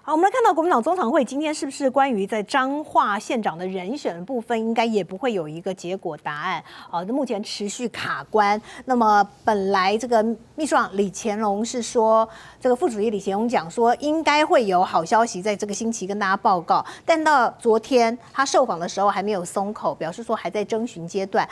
好，我们来看到国民党中常会今天是不是关于在彰化县长的人选的部分，应该也不会有一个结果答案。目前持续卡关。那么本来这个秘书长李乾龙是说，这个副主席李乾龙讲说，应该会有好消息在这个星期跟大家报告。但到昨天他受访的时候还没有松口，表示说还在征询阶段。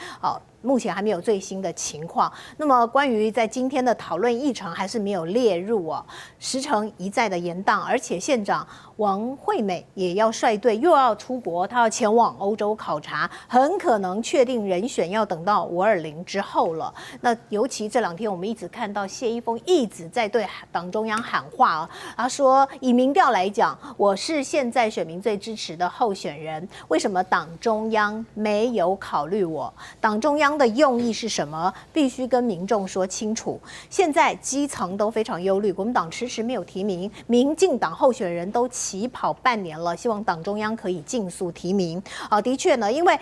目前还没有最新的情况。那么关于在今天的讨论议程还是没有列入时程一再的延宕，而且县长王惠美也要率队又要出国，她要前往欧洲考察，很可能确定人选要等到520之后了。那尤其这2天我们一直看到谢依凤一直在对党中央喊话他说以民调来讲，我是现在选民最支持的候选人，为什么党中央没有考虑我？党中央的用意是什么？必须跟民众说清楚。现在基层都非常忧虑，国民党迟迟没有提名，民进党候选人都起跑半年了，希望党中央可以尽速提名。的确呢，因为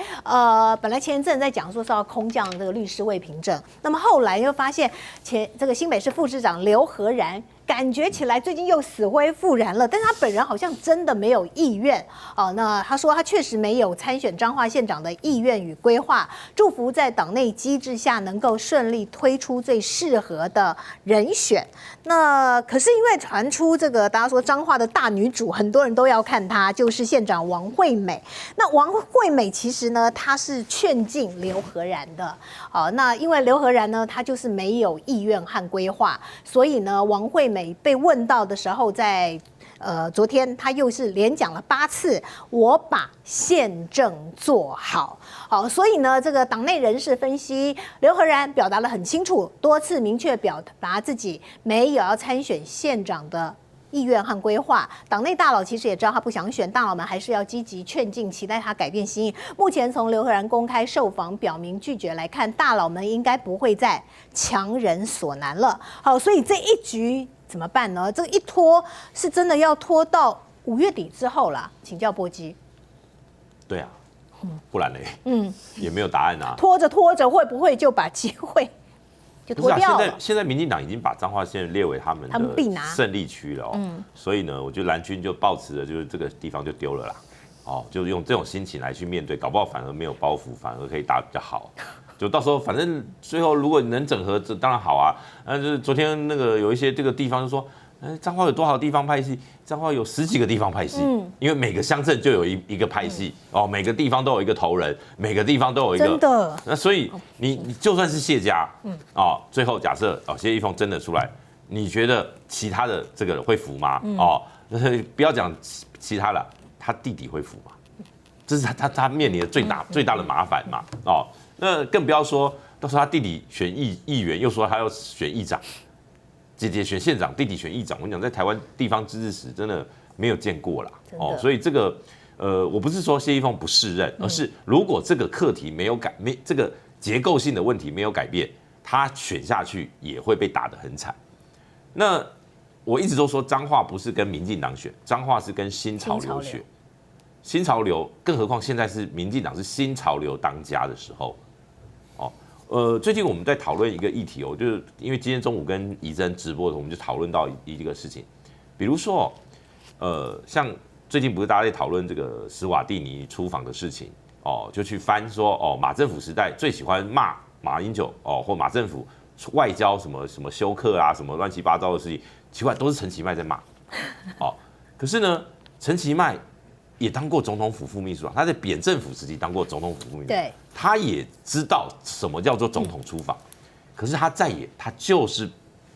本来前一阵在讲说是要空降这个律师魏平正，那么后来又发现这个新北市副市长刘和然感觉起来最近又死灰复燃了，但是他本人好像真的没有意愿。那他说他确实没有参选彰化县长的意愿与规划，祝福在党内机制下能够顺利推出最适合的人选。那可是因为传出这个大家说彰化的大女主，很多人都要看她，就是县长王惠美。那王惠美其实呢，她是劝进刘和然的。那因为刘和然呢，他就是没有意愿和规划，所以呢，王惠美被问到的时候，在昨天他又是连讲了8次，我把宪政做好。所以呢，这个党内人士分析，刘和然表达得很清楚，多次明确表达自己没有要参选县长的意愿和规划。党内大佬其实也知道他不想选，大佬们还是要积极劝进，期待他改变心意。目前从刘和然公开受访表明拒绝来看，大佬们应该不会再强人所难了。好，所以这一局怎么办呢？这个一拖是真的要拖到5月底之后啦。请教波基。对啊，不然嘞，也没有答案啊。拖着拖着，会不会就把机会就拖掉了？现在民进党已经把彰化县列为他们的胜利区了所以呢，我觉得蓝军就抱持着就是这个地方就丢了啦，就用这种心情来去面对，搞不好反而没有包袱，反而可以打得比较好。就到时候反正最后如果能整合，这当然好啊。就是昨天那个有一些这个地方就说，彰化有多少地方派系？彰化有10几个地方派系，因为每个乡镇就有一个派系每个地方都有一个头人，每个地方都有一个。真的。那所以你就算是谢家，最后假设谢依凤真的出来，你觉得其他的这个会服吗？不要讲其他了，他弟弟会服吗？这是他面临的最大的麻烦嘛。那更不要说到时候他弟弟选议员，又说他要选议长。姐姐选县长，弟弟选议长，我跟你讲，在台湾地方自治史真的没有见过啦。所以这个我不是说谢依凤不适任，而是如果这个课题这个结构性的问题没有改变，他选下去也会被打得很惨。那我一直都说彰化不是跟民进党选，彰化是跟新潮流选。新潮流，更何况现在是民进党是新潮流当家的时候。最近我们在讨论一个议题就是因为今天中午跟怡珍直播的时候，我们就讨论到一个事情，比如说像最近不是大家在讨论这个史瓦蒂尼出访的事情就去翻说马政府时代最喜欢骂马英九或马政府外交什么休克啊，什么乱七八糟的事情，奇怪都是陈其迈在骂可是呢，陈其迈也当过总统府副秘书长，他在扁政府时期当过总统府副秘书长，对，他也知道什么叫做总统出访，可是他就是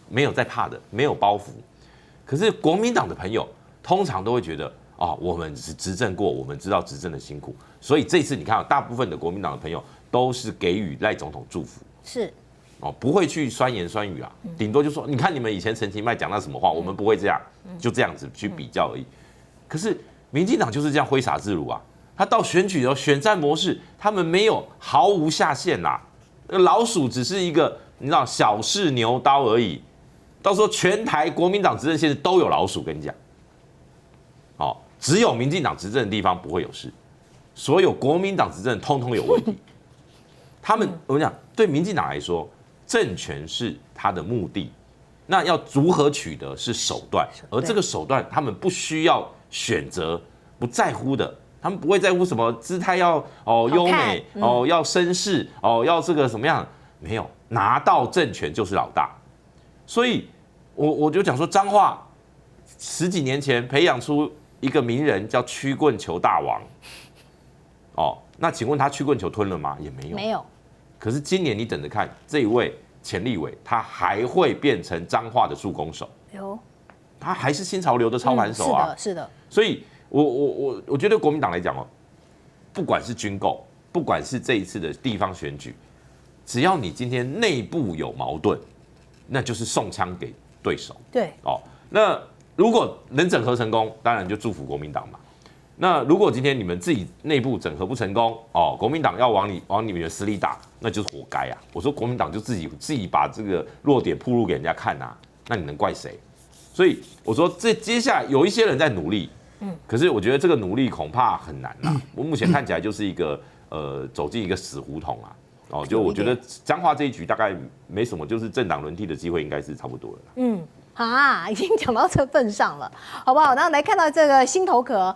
没有在怕的，没有包袱。可是国民党的朋友通常都会觉得我们是执政过，我们知道执政的辛苦，所以这次你看大部分的国民党的朋友都是给予赖总统祝福，是不会去酸言酸语顶多就说你看你们以前陈其迈讲到什么话，我们不会这样，就这样子去比较而已。可是民进党就是这样挥洒自如他到选举的选战模式，他们没有毫无下限老鼠只是一个你知道小试牛刀而已，到时候全台国民党执政县市都有老鼠，跟你讲，只有民进党执政的地方不会有事，所有国民党执政通通有问题。他们我跟你讲，对民进党来说，政权是他的目的，那要如何取得是手段，而这个手段他们不需要选择，不在乎的，他们不会在乎什么姿态要优美要绅士要这个什么样，没有，拿到政权就是老大。所以我就讲说，彰化10几年前培养出一个名人叫曲棍球大王，那请问他曲棍球吞了吗？也没有，没有。可是今年你等着看，这一位前立委他还会变成彰化的助攻手，他还是新潮流的操盘手啊，是的。所以我觉得国民党来讲不管是军购，不管是这一次的地方选举，只要你今天内部有矛盾，那就是送枪给对手。对，那如果能整合成功，当然就祝福国民党嘛。那如果今天你们自己内部整合不成功，国民党要往你们的死里打，那就是活该啊！我说国民党就自己把这个弱点暴露给人家看啊，那你能怪谁？所以我说接下来有一些人在努力，可是我觉得这个努力恐怕很难啦。我目前看起来就是一个走进一个死胡同啊。就我觉得彰化这一局大概没什么，就是政党轮替的机会应该是差不多了。已经讲到这份上了，好不好？那来看到这个心头壳，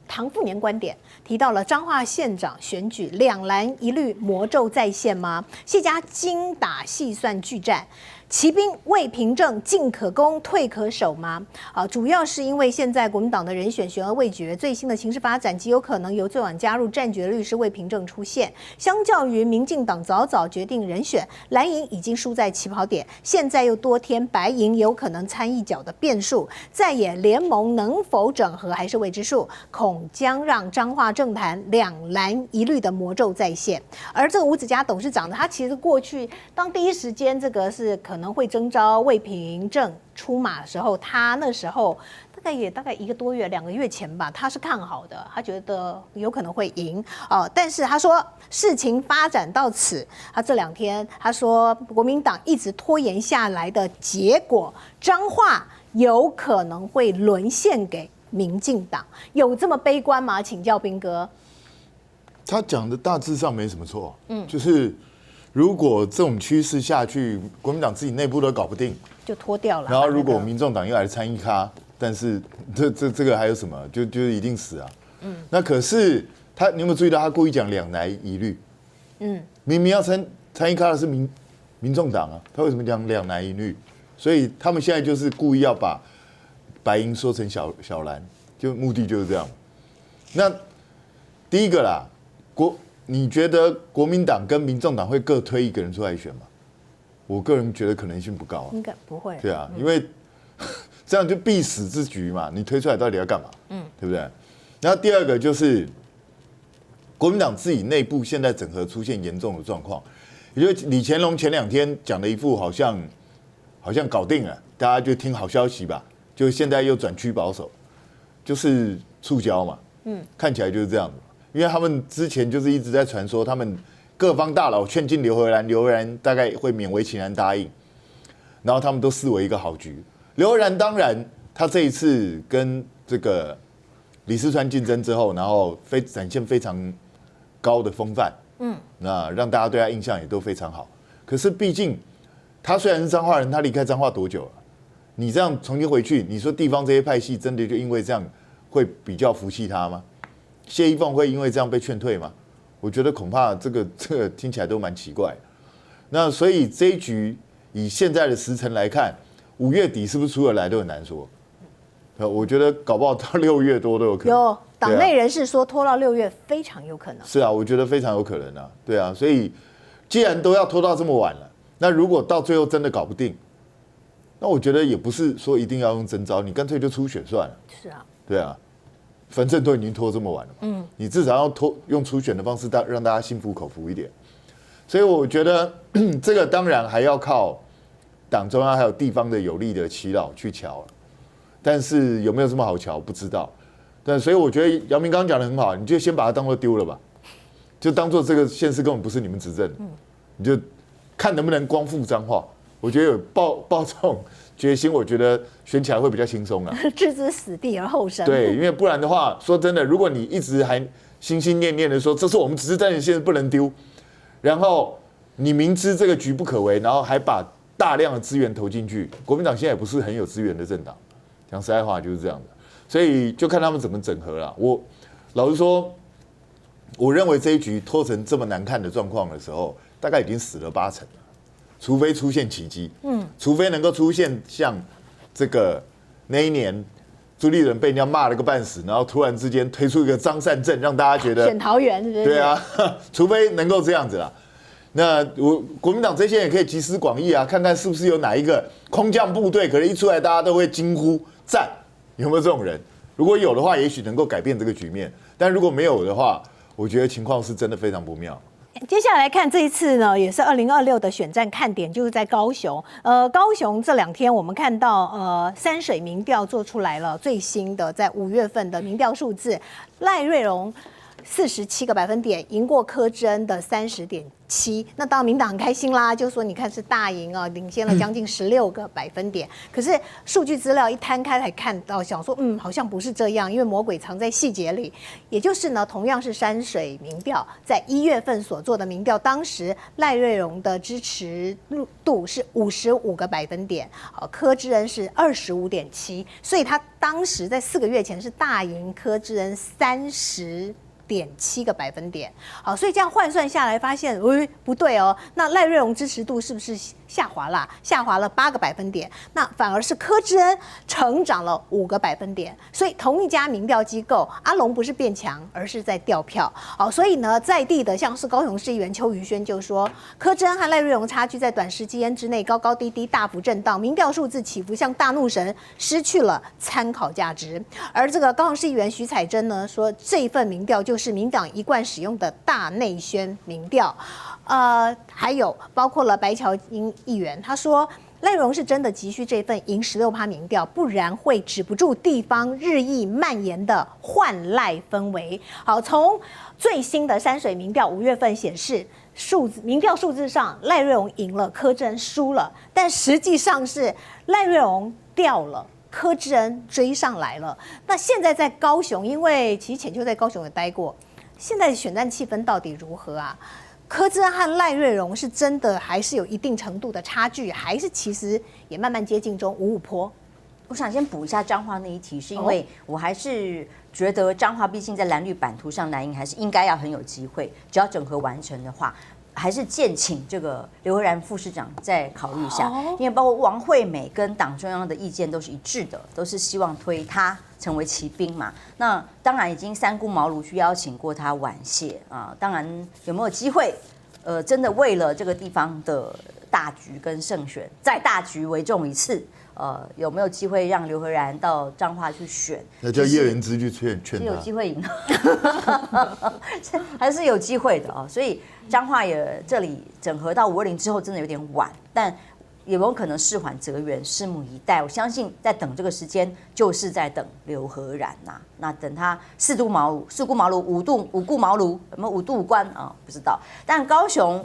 唐富年观点提到了彰化县长选举两蓝一绿魔咒再现吗？谢家精打细算巨战。骑兵未凭证，进可攻，退可守吗？主要是因为现在国民党的人选悬而未决，最新的情势发展极有可能由最晚加入战局的律师魏凭证出现。相较于民进党早早决定人选，蓝营已经输在起跑点，现在又多添白营有可能参一脚的变数，在野联盟能否整合还是未知数，恐将让彰化政坛两蓝一绿的魔咒再现。而这个吴子嘉董事长呢，他其实过去当第一时间这个是可能会征召魏凭证出马的时候，他那时候大概1个多月、2个月前吧，他是看好的，他觉得有可能会赢但是他说事情发展到此，他这2天他说国民党一直拖延下来的结果，彰化有可能会沦陷给民进党，有这么悲观吗？请教彬哥。他讲的大致上没什么错，就是如果这种趋势下去，国民党自己内部都搞不定，就脱掉了。然后如果民众党又来参一咖，但是这个还有什么？就一定死啊。那可是你有没有注意到他故意讲两蓝一绿？明明要参一咖的是民众党啊，他为什么讲两蓝一绿？所以他们现在就是故意要把白银说成小蓝，就目的就是这样。那第一个啦，你觉得国民党跟民众党会各推一个人出来选吗？我个人觉得可能性不高应该不会。对啊，因为这样就必死之局嘛，你推出来到底要干嘛？对不对？然后第二个就是国民党自己内部现在整合出现严重的状况，也就是李乾龙前2天讲了一副好像搞定了，大家就听好消息吧，就现在又转趋保守，就是触礁嘛，看起来就是这样的。因为他们之前就是一直在传说，他们各方大佬劝进刘和然大概会勉为其难答应，然后他们都视为一个好局。刘和然当然，他这一次跟这个李四川竞争之后，然后展现非常高的风范，那让大家对他印象也都非常好。可是毕竟他虽然是彰化人，他离开彰化多久了？你这样重新回去，你说地方这些派系真的就因为这样会比较服气他吗？谢依凤会因为这样被劝退吗？我觉得恐怕这个听起来都蛮奇怪。那所以这一局以现在的时程来看，5月底是不是出得来都很难说。我觉得搞不好到6月多都有可能。有党内人士说拖到6月非常有可能。是啊，我觉得非常有可能啊。对啊，所以既然都要拖到这么晚了，那如果到最后真的搞不定，那我觉得也不是说一定要用征召，你干脆就初选算了。是啊。对啊。反正都已经拖这么晚了嘛，你至少要用初选的方式让大家心服口服一点。所以我觉得这个当然还要靠党中央还有地方的有力的耆老去瞧，但是有没有这么好瞧不知道。但所以我觉得姚明刚刚讲的很好，你就先把它当作丢了吧，就当做这个县市根本不是你们执政，你就看能不能光复彰化。我觉得有抱这种决心，我觉得选起来会比较轻松啊。置之死地而后生。对，因为不然的话，说真的，如果你一直还心心念念的说这是我们执政的县市不能丢，然后你明知这个局不可为，然后还把大量的资源投进去，国民党现在也不是很有资源的政党，讲实在话就是这样的，所以就看他们怎么整合了。我老实说，我认为这一局拖成这么难看的状况的时候，大概已经死了80%了，除非出现奇迹，除非能够出现像这个那一年朱立伦被人家骂了个半死，然后突然之间推出一个张善政，让大家觉得选桃园是不是？对啊，除非能够这样子啦。那国民党这些人也可以集思广益啊，看看是不是有哪一个空降部队，可能一出来大家都会惊呼赞，有没有这种人？如果有的话，也许能够改变这个局面；但如果没有的话，我觉得情况是真的非常不妙。接下来看这一次呢，也是2026的选战看点，就是在高雄。高雄这2天我们看到山水民调做出来了最新的，在5月份的民调数字，赖瑞荣47个百分点，赢过柯志恩的30.7。那当然民党很开心啦，就说你看是大赢啊，领先了将近16个百分点。可是数据资料一摊开才看到，想说好像不是这样，因为魔鬼藏在细节里。也就是呢，同样是山水民调，在1月份所做的民调，当时赖瑞荣的支持度是55个百分点，柯志恩是25.7，所以他当时在4个月前是大赢柯志恩30.7个百分点，好，所以这样换算下来，发现，不对哦，那赖瑞荣支持度是不是下滑了？下滑了8个百分点，那反而是柯志恩成长了5个百分点，所以同一家民调机构，阿龙不是变强，而是在掉票。好，所以呢，在地的像是高雄市议员邱于轩就说，柯志恩和赖瑞荣差距在短时间之内高高低低大幅震荡，民调数字起伏像大怒神，失去了参考价值。而这个高雄市议员徐彩珍呢说，这一份民调就是民党一贯使用的大内宣民调。还有包括了白乔英议员，他说赖荣是真的急需这份赢16%民调，不然会止不住地方日益蔓延的换赖氛围。好，从最新的山水民调5月份显示，民调数字上赖瑞荣赢了，柯志恩输了，但实际上是赖瑞荣掉了，柯志恩追上来了。那现在在高雄，因为其实浅秋在高雄也待过，现在选战气氛到底如何啊？柯志恩和赖瑞荣是真的还是有一定程度的差距，还是其实也慢慢接近中5-5坡？我想先补一下彰化那一题，是因为我还是觉得彰化毕竟在蓝绿版图上，蓝营还是应该要很有机会，只要整合完成的话。还是建请这个刘和然副市长再考虑一下，因为包括王惠美跟党中央的意见都是一致的，都是希望推他成为骑兵嘛。那当然已经三顾茅庐去邀请过他婉谢啊，当然有没有机会？真的为了这个地方的大局跟胜选，再大局为重一次。有没有机会让刘和然到彰化去选？那叫叶元之去劝他，是有机会赢，还是有机会的哦。所以彰化也这里整合到520之后，真的有点晚，但有没有可能事缓则圆，拭目以待。我相信在等这个时间，就是在等刘和然呐。那等他4顾茅庐，5顾茅庐，有没有5度5关啊？不知道。但高雄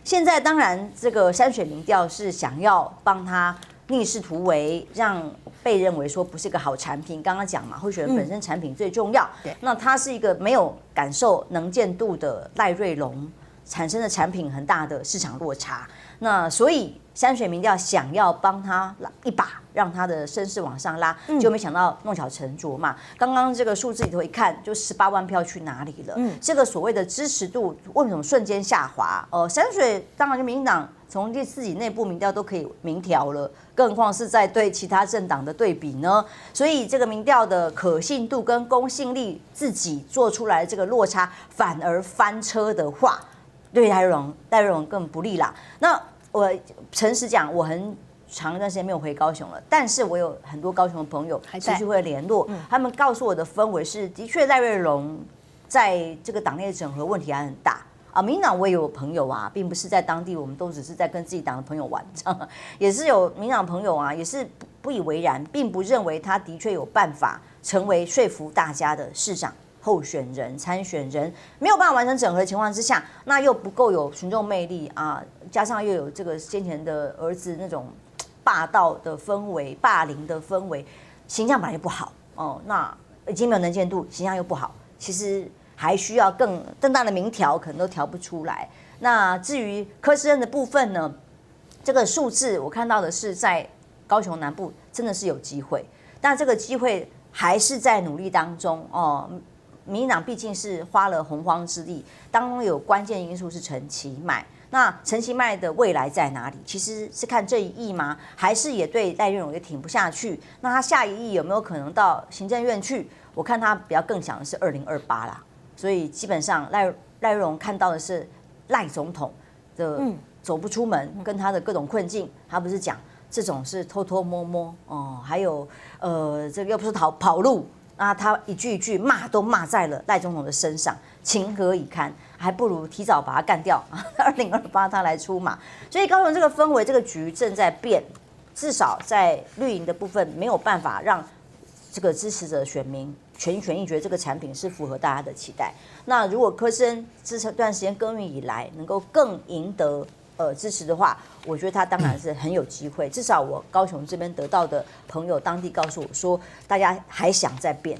现在当然这个山水民调是想要帮他逆势突围，让被认为说不是个好产品。刚刚讲嘛，候选人本身产品最重要。那他是一个没有感受能见度的赖瑞荣，产生的产品很大的市场落差。那所以山水民调想要帮他一把，让他的声势往上拉，就没想到弄巧成拙嘛。刚刚这个数字里头一看，就18万票去哪里了？这个所谓的支持度为什么瞬间下滑？山水当然就民进党从自己内部民调都可以明调了，更何况是在对其他政党的对比呢？所以这个民调的可信度跟公信力自己做出来这个落差，反而翻车的话，对赖瑞荣更不利啦。那我诚实讲，我很长一段时间没有回高雄了，但是我有很多高雄的朋友持续会联络，他们告诉我的氛围是，的确赖瑞荣在这个党内整合问题还很大。民进党我也有朋友啊，并不是在当地，我们都只是在跟自己党的朋友玩，也是有民进党朋友啊，也是不以为然，并不认为他的确有办法成为说服大家的市长候选人、参选人，没有办法完成整合的情况之下，那又不够有群众魅力啊，加上又有这个先前的儿子那种霸道的氛围、霸凌的氛围，形象本来就不好哦，那已经没有能见度，形象又不好，其实还需要更大的民调，可能都调不出来。那至于柯志恩的部分呢，这个数字我看到的是在高雄南部真的是有机会，但这个机会还是在努力当中哦。民进党毕竟是花了洪荒之力，当中有关键因素是陈其迈。那陈其迈的未来在哪里？其实是看这1亿吗？还是也对赖岳荣也挺不下去？那他下1亿有没有可能到行政院去？我看他比较更想的是2028啦。所以基本上赖岳荣看到的是赖总统的走不出门，跟他的各种困境。他不是讲这种是偷偷摸摸哦，还有这个又不是跑路。那他一句一句骂都骂在了赖总统的身上，情何以堪？还不如提早把他干掉，2028他来出马。所以高雄这个氛围、这个局正在变，至少在绿营的部分没有办法让这个支持者选民全心全意觉得这个产品是符合大家的期待。那如果柯声这段时间耕耘以来能够更赢得支持的话，我觉得他当然是很有机会。至少我高雄这边得到的朋友，当地告诉我说，大家还想再变。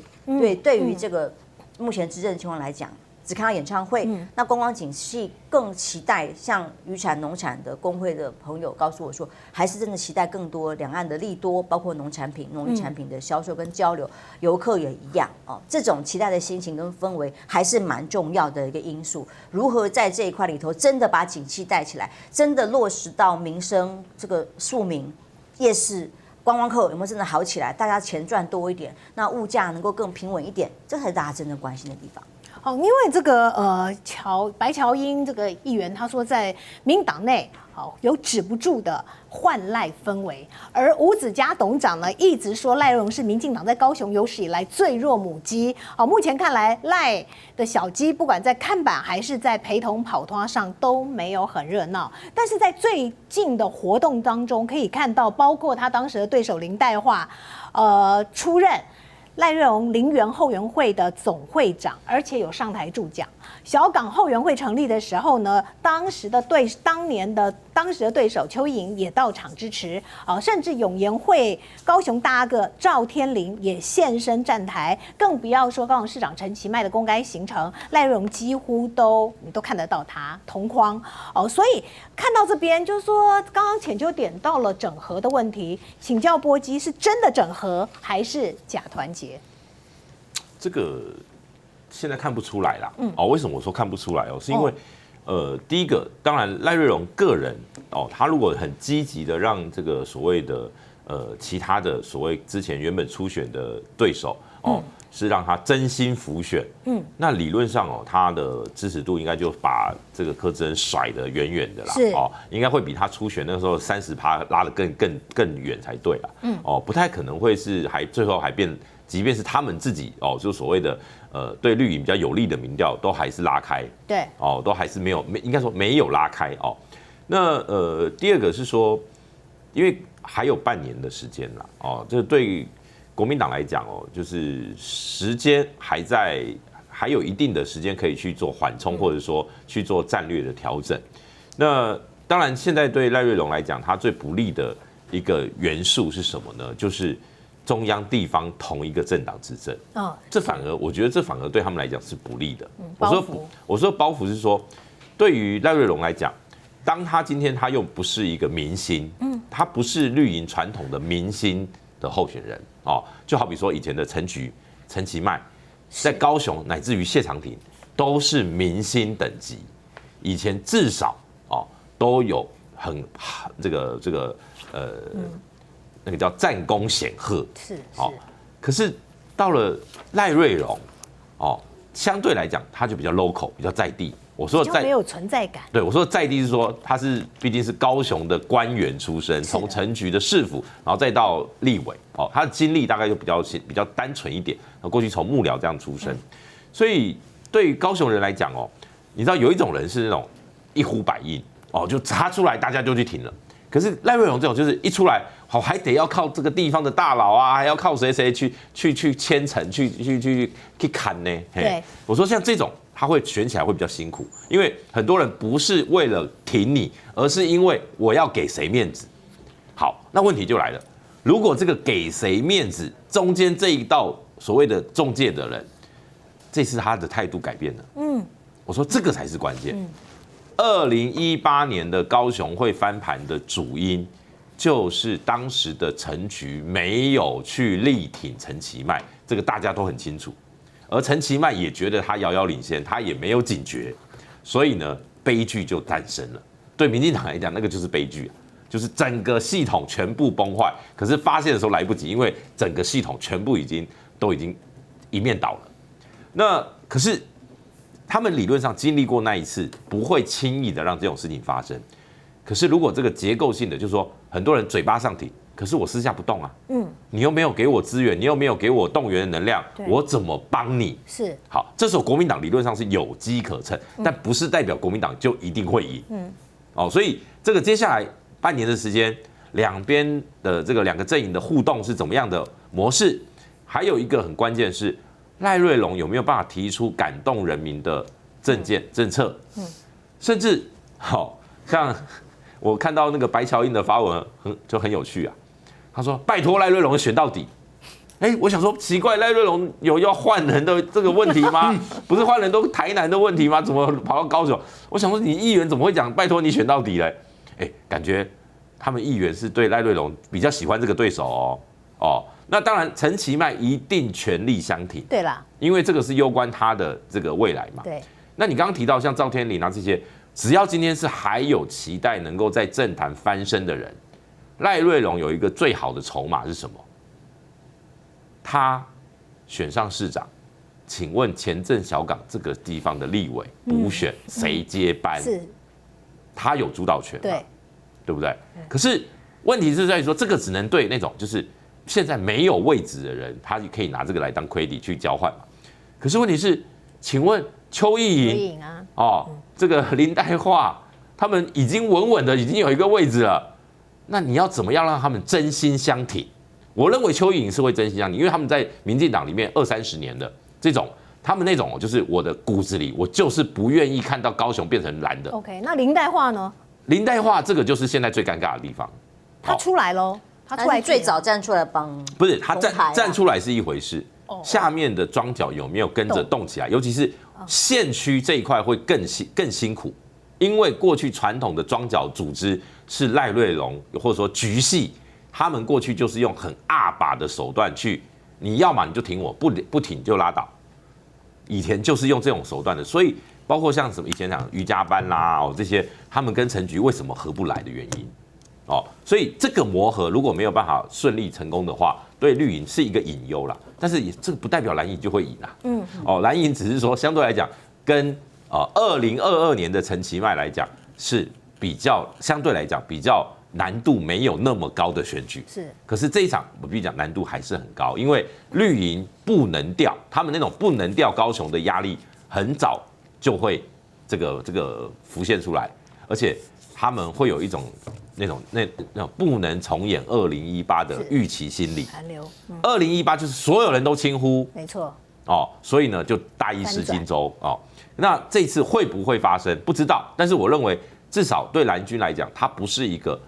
对于这个目前执政的情况来讲，只看到演唱会，那观光景气更期待。像渔产、农产的工会的朋友告诉我说，还是真的期待更多两岸的利多，包括农产品、农渔产品的销售跟交流，游客也一样哦。这种期待的心情跟氛围还是蛮重要的一个因素。如何在这一块里头真的把景气带起来，真的落实到民生这个庶民、夜市、观光客有没有真的好起来？大家钱赚多一点，那物价能够更平稳一点，这才是大家真正关心的地方。好，因为这个白乔英这个议员他说，在民进党内有止不住的换赖氛围，而吴子嘉董事长呢一直说赖荣是民进党在高雄有史以来最弱母鸡。好，目前看来赖的小鸡不管在看板还是在陪同跑团上都没有很热闹，但是在最近的活动当中可以看到，包括他当时的对手林岱樺出任赖岳荣林园后援会的总会长，而且有上台助讲。小港后援会成立的时候呢，当时的对手邱莹也到场支持甚至永延会高雄大阿哥赵天麟也现身站台，更不要说高雄市长陈其迈的公开行程，赖岳荣几乎你都看得到他同框所以看到这边就是说，刚刚浅秋点到了整合的问题，请教波基，是真的整合还是假团结？这个现在看不出来啦。为什么我说看不出来是因为第一个，当然赖瑞荣个人他如果很积极的让这个所谓的其他的所谓之前原本初选的对手是让他真心辅选，那理论上他的支持度应该就把这个柯志恩甩得远远的啦，应该会比他初选那个时候30%拉得更远才对啦，不太可能会是最后还变。即便是他们自己就所谓的对绿营比较有利的民调，都还是拉开，对，都还是应该说没有拉开那第二个是说，因为还有半年的时间啦，这对国民党来讲就是时间还有一定的时间可以去做缓冲，或者说去做战略的调整。那当然，现在对赖岳荣来讲，他最不利的一个元素是什么呢？就是中央地方同一个政党执政，我觉得这反而对他们来讲是不利的。我说包袱是说，对于赖瑞荣来讲，当他今天他又不是一个明星，他不是绿营传统的明星的候选人就好比说以前的陈其迈，在高雄乃至于谢长廷都是明星等级，以前至少都有很那个叫战功显赫，是可是到了赖瑞荣，相对来讲他就比较 local， 比较在地。我说没有存在感。对，我说的在地是说他毕竟是高雄的官员出身，从城局的市府，然后再到立委，他的经历大概就比较单纯一点。过去从幕僚这样出身，所以对于高雄人来讲你知道有一种人是那种一呼百应就他出来大家就去挺了。可是赖瑞荣这种就是一出来，还得要靠这个地方的大佬还要靠谁去牵成去砍呢？对，我说像这种他会选起来会比较辛苦，因为很多人不是为了挺你，而是因为我要给谁面子。好，那问题就来了，如果这个给谁面子中间这一道所谓的中介的人，这次他的态度改变了，我说这个才是关键。2018年的高雄会翻盘的主因，就是当时的陈菊没有去力挺陈其迈，这个大家都很清楚。而陈其迈也觉得他遥遥领先，他也没有警觉，所以呢，悲剧就诞生了。对民进党来讲，那个就是悲剧啊，就是整个系统全部崩坏。可是发现的时候来不及，因为整个系统全部已经一面倒了。那可是他们理论上经历过那一次，不会轻易的让这种事情发生。可是如果这个结构性的，就是说很多人嘴巴上挺，可是我私下不动啊，你又没有给我资源，你又没有给我动员的能量，我怎么帮你？是好，这时候国民党理论上是有机可乘，但不是代表国民党就一定会赢。所以这个接下来半年的时间，两边的这个两个阵营的互动是怎么样的模式？还有一个很关键是赖瑞隆有没有办法提出感动人民的政见政策？甚至好像我看到那个白乔英的发文就很有趣啊。他说：“拜托赖瑞隆选到底。”我想说奇怪，赖瑞隆有要换人的这个问题吗？不是换人都台南的问题吗？怎么跑到高雄？我想说，你议员怎么会讲拜托你选到底嘞？感觉他们议员是对赖瑞隆比较喜欢这个对手哦。那当然，陈其迈一定全力相挺。对啦，因为这个是攸关他的这个未来嘛。对。那你刚刚提到像赵天麟啊这些，只要今天是还有期待能够在政坛翻身的人，赖瑞隆有一个最好的筹码是什么？他选上市长，请问前镇小港这个地方的立委补选谁接班？是，他有主导权，对不对？可是问题是在于说，这个只能对那种就是现在没有位置的人，他可以拿这个来当 credit 去交换嘛。可是问题是，请问邱意莹这个林岱樺，他们已经稳稳的已经有一个位置了，那你要怎么样让他们真心相挺？我认为邱意莹是会真心相挺，因为他们在民进党里面20-30年的这种，他们那种就是我的骨子里，我就是不愿意看到高雄变成蓝的。OK， 那林岱樺呢？林岱樺这个就是现在最尴尬的地方。他出来喽，他出来最早站出来帮，不是他站出来是一回事，下面的庄脚有没有跟着动起来？尤其是县区这一块会更辛苦，因为过去传统的庄脚组织是赖瑞隆或者说局系。他们过去就是用很阿把的手段去，你要嘛你就挺我，不挺就拉倒。以前就是用这种手段的，所以包括像什么以前讲瑜伽班啦这些，他们跟陈菊为什么合不来的原因所以这个磨合如果没有办法顺利成功的话，对绿营是一个隐忧啦。但是这个不代表蓝营就会赢啦。蓝营只是说相对来讲，跟2022年的陈其迈来讲是比较相对来讲比较。难度没有那么高的选举是，可是这一场我必须讲难度还是很高，因为绿营不能调，他们那种不能调高雄的压力很早就会这个浮现出来，而且他们会有一种那种不能重演2018的预期心理。寒流，2018就是所有人都轻忽，没错所以呢就大意失荆州那这次会不会发生不知道，但是我认为至少对蓝军来讲，它不是一个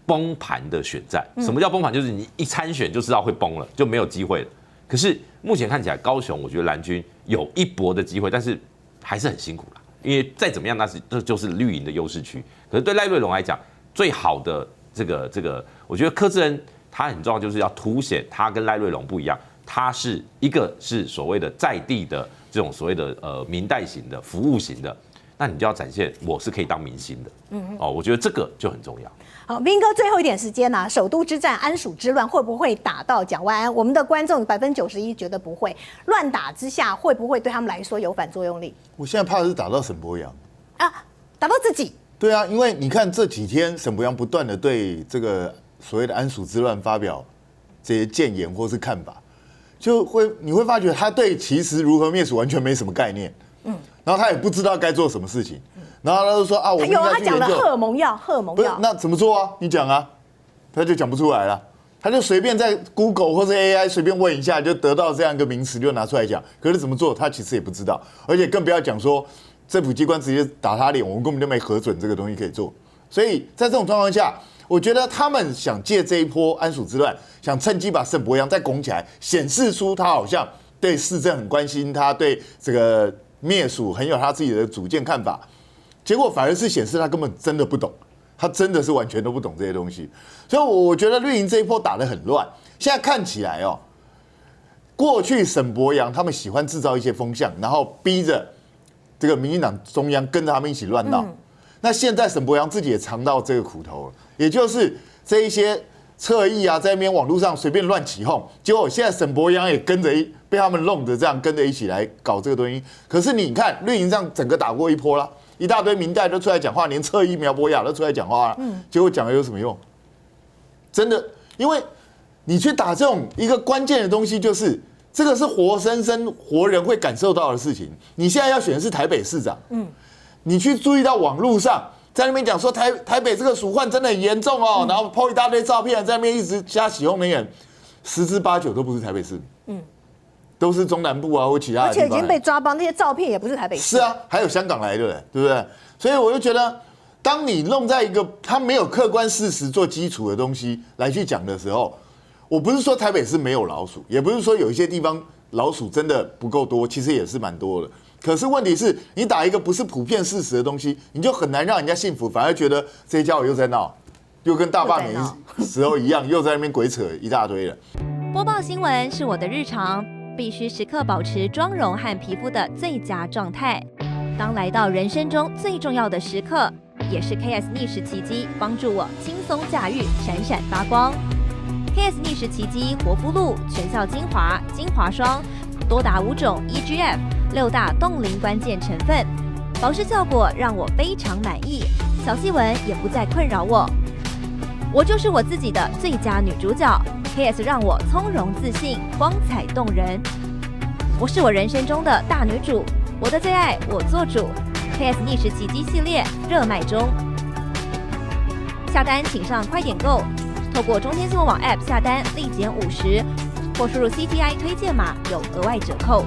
崩盘的选战。什么叫崩盘？就是你一参选就知道会崩了，就没有机会了。可是目前看起来，高雄我觉得蓝军有一搏的机会，但是还是很辛苦啦。因为再怎么样，这就是绿营的优势区。可是对赖瑞隆来讲，最好的这个，我觉得柯志恩他很重要，就是要凸显他跟赖瑞隆不一样，他是一个是所谓的在地的这种所谓的民代型的服务型的。那你就要展现我是可以当明星的，我觉得这个就很重要。好，彬哥，最后一点时间呢，首都之战、安属之乱会不会打到蒋万安？我们的观众91%觉得不会。乱打之下，会不会对他们来说有反作用力？我现在怕的是打到沈伯洋打到自己。对啊，因为你看这几天沈伯洋不断的对这个所谓的安属之乱发表这些谏言或是看法，你会发觉他对其实如何灭蜀完全没什么概念。然后他也不知道该做什么事情，然后他就说我们应该去研究。他讲的荷尔蒙药，不是那怎么做啊？你讲啊，他就讲不出来了，他就随便在 Google 或者 AI 随便问一下，就得到这样一个名词就拿出来讲。可是怎么做，他其实也不知道，而且更不要讲说政府机关直接打他脸，我们根本就没核准这个东西可以做。所以在这种状况下，我觉得他们想借这一波安属之乱，想趁机把沈伯洋再拱起来，显示出他好像对市政很关心，他对这个灭蜀很有他自己的主见看法，结果反而是显示他根本真的不懂，他真的是完全都不懂这些东西。所以我觉得绿营这一波打得很乱，现在看起来哦，过去沈伯洋他们喜欢制造一些风向，然后逼着这个民进党中央跟着他们一起乱闹。那现在沈伯洋自己也尝到这个苦头了，也就是这一些侧翼啊，在那边网络上随便乱起哄，结果现在沈伯洋也跟着被他们弄着这样跟着一起来搞这个东西。可是你看绿营上整个打过一波啦，一大堆民代都出来讲话，连侧翼苗博雅都出来讲话了，结果讲了有什么用？真的，因为你去打这种一个关键的东西，就是这个是活生生活人会感受到的事情。你现在要选的是台北市长，你去注意到网络上在那边讲说台北这个鼠患真的很严重哦，然后 po 一大堆照片，在那边一直瞎起哄的人，10之8、9都不是台北市，都是中南部啊或其他的地方，而且已经被抓包，那些照片也不是台北市。是啊，还有香港来的，对不对？所以我就觉得，当你弄在一个他没有客观事实做基础的东西来去讲的时候，我不是说台北市没有老鼠，也不是说有一些地方老鼠真的不够多，其实也是蛮多的。可是问题是你打一个不是普遍事实的东西，你就很难让人家信服，反而觉得这些家伙又在闹，又跟大罢免时候一样，又在那边鬼扯一大堆了。播报新闻是我的日常，必须时刻保持妆容和皮肤的最佳状态。当来到人生中最重要的时刻，也是 KS 逆时奇迹帮助我轻松驾驭，闪闪发光。KS 逆时奇迹活肤露全效精华、精华霜，多达5种 EGF 6大冻龄关键成分，保湿效果让我非常满意，小细纹也不再困扰我。我就是我自己的最佳女主角 ，KS 让我从容自信，光彩动人。我是我人生中的大女主，我的最爱我做主。KS 逆时奇迹系列热卖中，下单请上快点购，透过中天新闻网 App 下单立减50，或输入 CTI 推荐码有额外折扣。